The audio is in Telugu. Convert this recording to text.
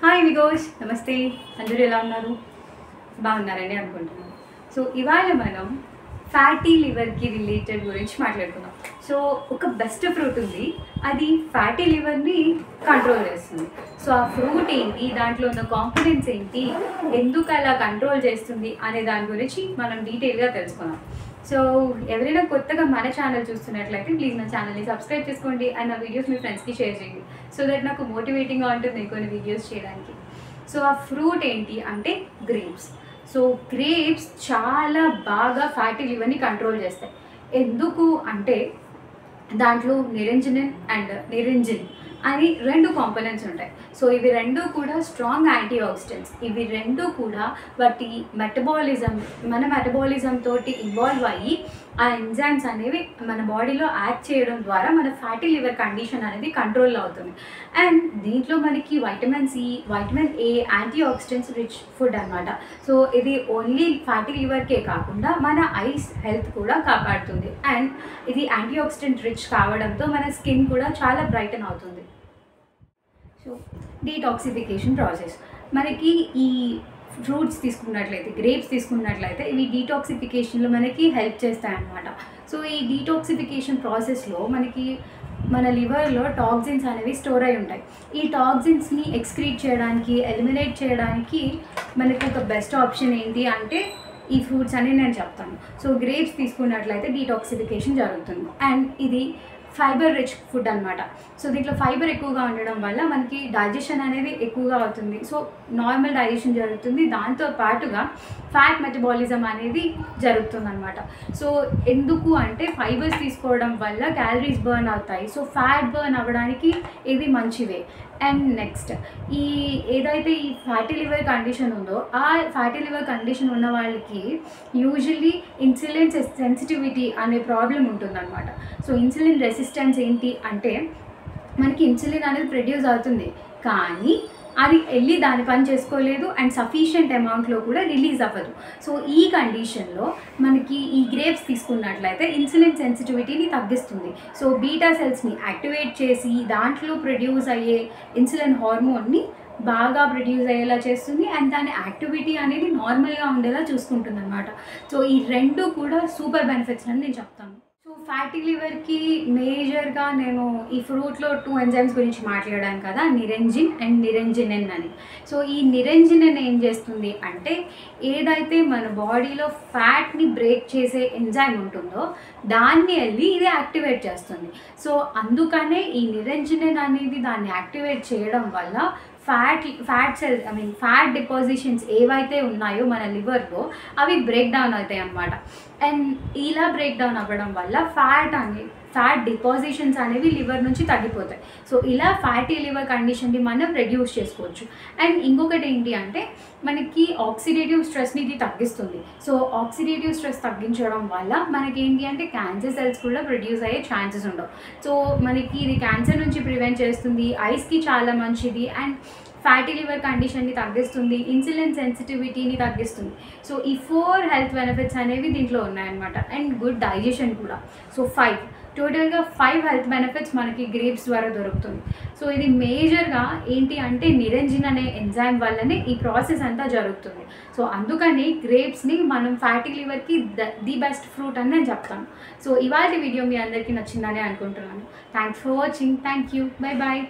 హాయ్ విగోష్ నమస్తే అందరూ ఎలా ఉన్నారు బాగున్నారని అనుకుంటున్నాను. సో ఇవాళ మనం ఫ్యాటీ లివర్కి రిలేటెడ్ గురించి మాట్లాడుకుందాం. సో ఒక బెస్ట్ ఫ్రూట్ ఉంది, అది ఫ్యాటీ లివర్ని కంట్రోల్ చేస్తుంది. సో ఆ ఫ్రూట్ ఏంటి, దాంట్లో ఉన్న కాంపోనెంట్స్ ఏంటి, ఎందుకు అలా కంట్రోల్ చేస్తుంది అనే దాని గురించి మనం డీటెయిల్గా తెలుసుకుందాం. సో ఎవరైనా కొత్తగా మన ఛానల్ చూస్తున్నట్లయితే ప్లీజ్ నా ఛానల్ని సబ్స్క్రైబ్ చేసుకోండి అండ్ నా వీడియోస్ మీ ఫ్రెండ్స్కి షేర్ చేయండి. సో దట్ నాకు మోటివేటింగ్గా ఉంటుంది కొన్ని వీడియోస్ చేయడానికి. సో ఆ ఫ్రూట్ ఏంటి అంటే గ్రేప్స్. సో గ్రేప్స్ చాలా బాగా ఫ్యాటీ లివర్ని కంట్రోల్ చేస్తాయి. ఎందుకు అంటే దాంట్లో నిరంజనిన్ అండ్ నిరంజిన్ అని రెండు కాంపోనెంట్స్ ఉంటాయి. సో ఇవి రెండు కూడా స్ట్రాంగ్ యాంటీ ఆక్సిడెంట్స్. ఇవి రెండు కూడా వాటి మన మెటబాలిజం తోటి ఇన్వాల్వ్ అయ్యి ఆ ఎంజైమ్స్ అనేవి మన బాడీలో యాక్ట్ చేయడం ద్వారా మన ఫ్యాటీ లివర్ కండిషన్ అనేది కంట్రోల్ అవుతుంది. అండ్ దీంట్లో మనకి vitamin C, vitamin A, antioxidants rich food అనమాట. సో ఇది ఓన్లీ ఫ్యాటీ లివర్కే కాకుండా మన ఐస్ హెల్త్ కూడా కాపాడుతుంది. అండ్ ఇది యాంటీ ఆక్సిడెంట్ రిచ్ కావడంతో మన స్కిన్ కూడా చాలా బ్రైటన్ అవుతుంది. సో డీటాక్సిఫికేషన్ ప్రాసెస్, మనకి ఈ ఫ్రూట్స్ తీసుకున్నట్లయితే, గ్రేప్స్ తీసుకున్నట్లయితే ఇవి డీటాక్సిఫికేషన్లో మనకి హెల్ప్ చేస్తాయన్నమాట. సో ఈ డీటాక్సిఫికేషన్ ప్రాసెస్లో మనకి మన లివర్లో టాక్సిన్స్ అనేవి స్టోర్ అయి ఉంటాయి. ఈ టాక్సిన్స్ని ఎక్స్క్రీట్ చేయడానికి, ఎలిమినేట్ చేయడానికి మనకి ఒక బెస్ట్ ఆప్షన్ ఏంటి అంటే ఈ ఫ్రూట్స్ అని నేను చెప్తాను. సో గ్రేప్స్ తీసుకున్నట్లయితే డీటాక్సిఫికేషన్ జరుగుతుంది. అండ్ ఇది ఫైబర్ రిచ్ ఫుడ్ అనమాట. సో దీంట్లో ఫైబర్ ఎక్కువగా ఉండడం వల్ల మనకి డైజెషన్ అనేది ఎక్కువగా అవుతుంది. సో నార్మల్ డైజెషన్ జరుగుతుంది, దాంతో పాటుగా ఫ్యాట్ మెటబాలిజం అనేది జరుగుతుంది అనమాట. సో ఎందుకు అంటే ఫైబర్స్ తీసుకోవడం వల్ల క్యాలరీస్ బర్న్ అవుతాయి. సో ఫ్యాట్ బర్న్ అవ్వడానికి ఇది మంచివే. అండ్ నెక్స్ట్ ఏదైతే ఈ ఫ్యాటీ లివర్ కండిషన్ ఉందో ఆ ఫ్యాటీ లివర్ కండిషన్ ఉన్న వాళ్ళకి యూజువల్లీ ఇన్సులిన్ సెన్సిటివిటీ అనే ప్రాబ్లం ఉంటుందన్నమాట. సో ఇన్సులిన్ రెసిస్టెన్స్ ఏంటి అంటే మనకి ఇన్సులిన్ అనేది ప్రొడ్యూస్ అవుతుంది, కానీ అది వెళ్ళి దాని పని చేసుకోలేదు అండ్ సఫిషియంట్ అమౌంట్లో కూడా రిలీజ్ అవ్వదు. సో ఈ కండిషన్లో మనకి ఈ గ్రేప్స్ తీసుకున్నట్లయితే ఇన్సులిన్ సెన్సిటివిటీని తగ్గిస్తుంది. సో బీటా సెల్స్ని యాక్టివేట్ చేసి దాంట్లో ప్రొడ్యూస్ అయ్యే ఇన్సులిన్ హార్మోన్ని బాగా ప్రొడ్యూస్ అయ్యేలా చేస్తుంది అండ్ దాని యాక్టివిటీ అనేది నార్మల్గా ఉండేలా చూసుకుంటుంది అనమాట. సో ఈ రెండు కూడా సూపర్ బెనిఫిట్స్ అని నేను చెప్తాను. సో ఫ్యాటీ లివర్కి మేజర్గా నేను ఈ ఫ్రూట్లో 2 ఎంజైమ్స్ గురించి మాట్లాడాను కదా, నిరంజిన్ అండ్ నిరంజినిన్ అని. సో ఈ నిరంజినిన్ ఏం చేస్తుంది అంటే ఏదైతే మన బాడీలో ఫ్యాట్ని బ్రేక్ చేసే ఎంజైమ్ ఉంటుందో దాన్ని వెళ్ళి ఇది యాక్టివేట్ చేస్తుంది. సో అందుకనే ఈ నిరంజినిన్ అనేది దాన్ని యాక్టివేట్ చేయడం వల్ల ఫ్యాట్ డిపాజిషన్స్ ఏవైతే ఉన్నాయో మన లివర్లో అవి బ్రేక్ డౌన్ అవుతాయి అన్నమాట. అండ్ ఇలా బ్రేక్ డౌన్ అవ్వడం వల్ల ఫ్యాట్ డిపాజిషన్స్ అనేవి లివర్ నుంచి తగ్గిపోతాయి. సో ఇలా ఫ్యాటీ లివర్ కండిషన్ని మనం రెడ్యూస్ చేసుకోవచ్చు. అండ్ ఇంకొకటి ఏంటి అంటే మనకి ఆక్సిడేటివ్ స్ట్రెస్ని ఇది తగ్గిస్తుంది. సో ఆక్సిడేటివ్ స్ట్రెస్ తగ్గించడం వల్ల మనకి ఏంటి అంటే క్యాన్సర్ సెల్స్ కూడా ప్రొడ్యూస్ అయ్యే ఛాన్సెస్ ఉండవు. సో మనకి ఇది క్యాన్సర్ నుంచి ప్రివెంట్ చేస్తుంది, ఐస్కి చాలా మంచిది అండ్ ఫ్యాటీ లివర్ కండిషన్ని తగ్గిస్తుంది, ఇన్సులిన్ సెన్సిటివిటీని తగ్గిస్తుంది. సో ఈ 4 హెల్త్ బెనిఫిట్స్ అనేవి దీంట్లో ఉన్నాయన్నమాట. అండ్ గుడ్ డైజెషన్ కూడా. సో టోటల్గా 5 హెల్త్ బెనిఫిట్స్ మనకి గ్రేప్స్ ద్వారా దొరుకుతుంది. సో ఇది మేజర్గా ఏంటి అంటే నిరంజిన్ అనే ఎంజైమ్ వల్లనే ఈ ప్రాసెస్ అంతా జరుగుతుంది. సో అందుకని గ్రేప్స్ని మనం ఫ్యాటీ లివర్కి ది బెస్ట్ ఫ్రూట్ అని నేను చెప్తాను. సో ఇవాళ వీడియో మీ అందరికీ నచ్చిందని అనుకుంటున్నాను. Thanks for watching. Thank you. Bye bye.